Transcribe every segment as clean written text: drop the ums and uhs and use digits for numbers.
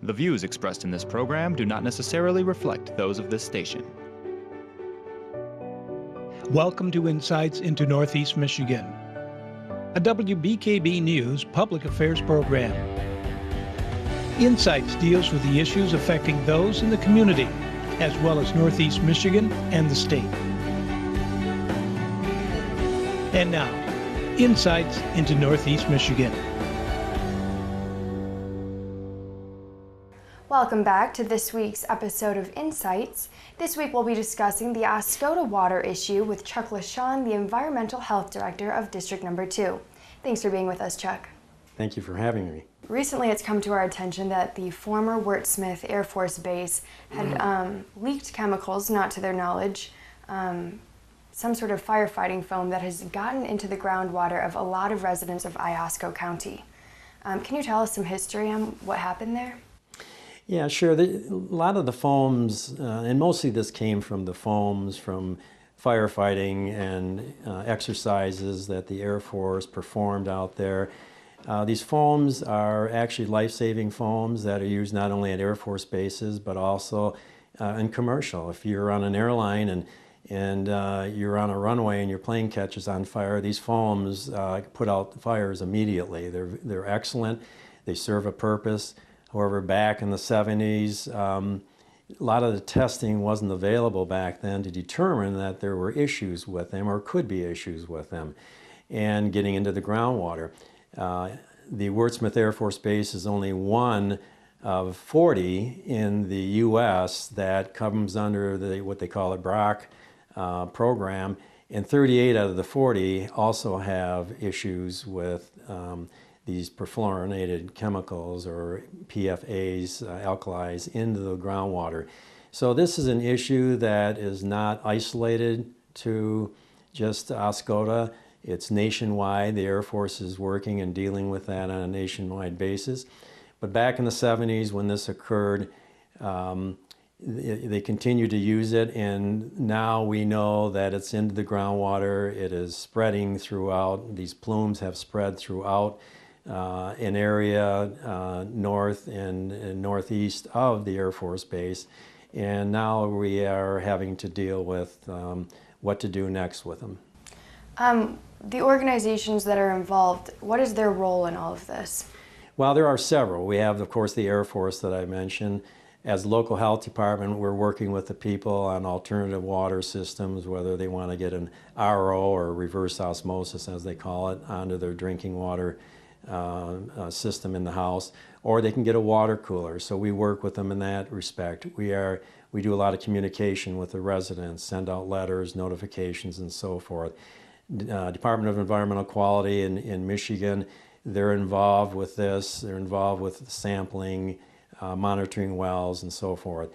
The views expressed in this program do not necessarily reflect those of this station. Welcome to Insights into Northeast Michigan, a WBKB News public affairs program. Insights deals with the issues affecting those in the community, as well as Northeast Michigan and the state. And now, Insights into Northeast Michigan. Welcome back to this week's episode of Insights. This week we'll be discussing the Oscoda water issue with Chuck LaShawn, the Environmental Health Director of District Number 2. Thanks for being with us, Chuck. Thank you for having me. Recently it's come to our attention that the former Wurtsmith Air Force Base had leaked chemicals, not to their knowledge, some sort of firefighting foam that has gotten into the groundwater of a lot of residents of Iosco County. Can you tell us some history on what happened there? Yeah, sure. A lot of the foams, and mostly this came from the foams from firefighting and exercises that the Air Force performed out there. These foams are actually life-saving foams that are used not only at Air Force bases, but also in commercial. If you're on an airline and you're on a runway and your plane catches on fire, these foams put out the fires immediately. They're excellent. They serve a purpose. However, back in the 70s, a lot of the testing wasn't available back then to determine that there were issues with them or could be issues with them and getting into the groundwater. The Wurtsmith Air Force Base is only one of 40 in the U.S. that comes under what they call a BROC program, and 38 out of the 40 also have issues with these perfluorinated chemicals or PFAs, alkalis, into the groundwater. So this is an issue that is not isolated to just Oscoda. It's nationwide. The Air Force is working and dealing with that on a nationwide basis. But back in the 70s when this occurred, they continued to use it, and now we know that it's into the groundwater. It is spreading throughout. These plumes have spread throughout an area north and northeast of the Air Force Base, and now we are having to deal with what to do next with them. The organizations that are involved, what is their role in all of this? Well, there are several. We have, of course, the Air Force that I mentioned. As a local health department, we're working with the people on alternative water systems, whether they want to get an RO or reverse osmosis, as they call it, onto their drinking water system in the house, or they can get a water cooler. So we work with them in that respect. We do a lot of communication with the residents, send out letters, notifications, and so forth. Department of Environmental Quality in Michigan, they're involved with this. They're involved with sampling, monitoring wells, and so forth.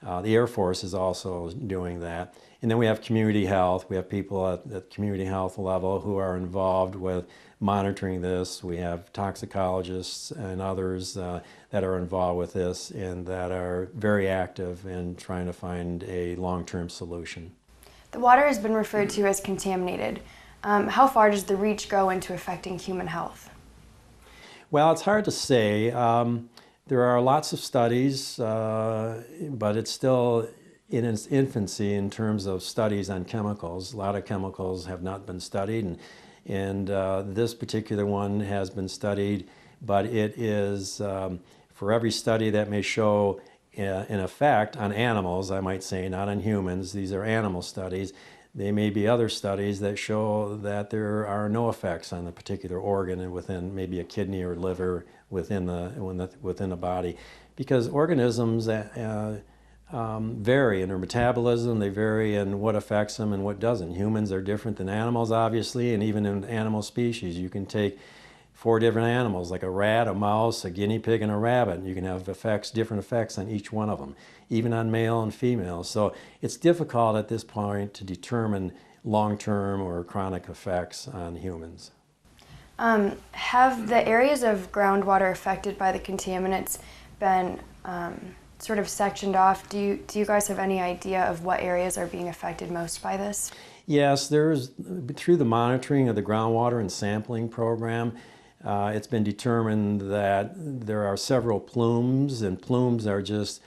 The Air Force is also doing that. And then we have community health. We have people at the community health level who are involved with monitoring this. We have toxicologists and others that are involved with this and that are very active in trying to find a long-term solution. The water has been referred to as contaminated. How far does the reach go into affecting human health? Well, it's hard to say. There are lots of studies, but it's still in its infancy in terms of studies on chemicals. A lot of chemicals have not been studied, and this particular one has been studied, but it is, for every study that may show an effect on animals, I might say, not on humans, these are animal studies, there may be other studies that show that there are no effects on the particular organ and within maybe a kidney or liver within the body, because organisms vary in their metabolism, they vary in what affects them and what doesn't. Humans are different than animals, obviously, and even in animal species. You can take 4 different animals, like a rat, a mouse, a guinea pig, and a rabbit, and you can have different effects on each one of them, even on male and female. So it's difficult at this point to determine long-term or chronic effects on humans. Have the areas of groundwater affected by the contaminants been sort of sectioned off? Do you guys have any idea of what areas are being affected most by this? Yes, through the monitoring of the groundwater and sampling program, It's been determined that there are several plumes, and plumes are just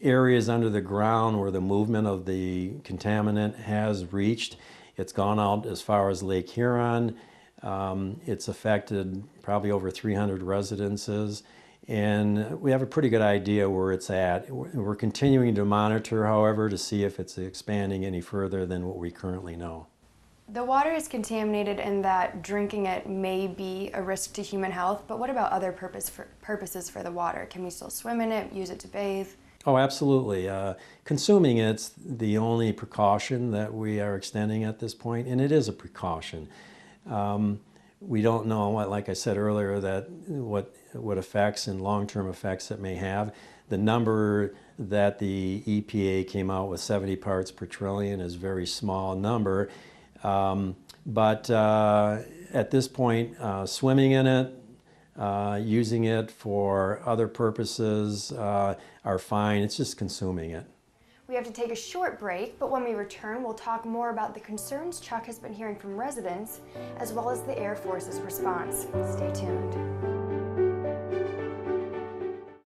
areas under the ground where the movement of the contaminant has reached. It's gone out as far as Lake Huron. It's affected probably over 300 residences, and we have a pretty good idea where it's at. We're continuing to monitor, however, to see if it's expanding any further than what we currently know. The water is contaminated in that drinking it may be a risk to human health, but what about other purposes for the water? Can we still swim in it, use it to bathe? Oh, absolutely. Consuming it's the only precaution that we are extending at this point, and it is a precaution. We don't know, like I said earlier, that what effects and long-term effects it may have. The number that the EPA came out with, 70 parts per trillion, is a very small number. But at this point, swimming in it, using it for other purposes are fine. It's just consuming it. We have to take a short break, but when we return, we'll talk more about the concerns Chuck has been hearing from residents, as well as the Air Force's response. Stay tuned.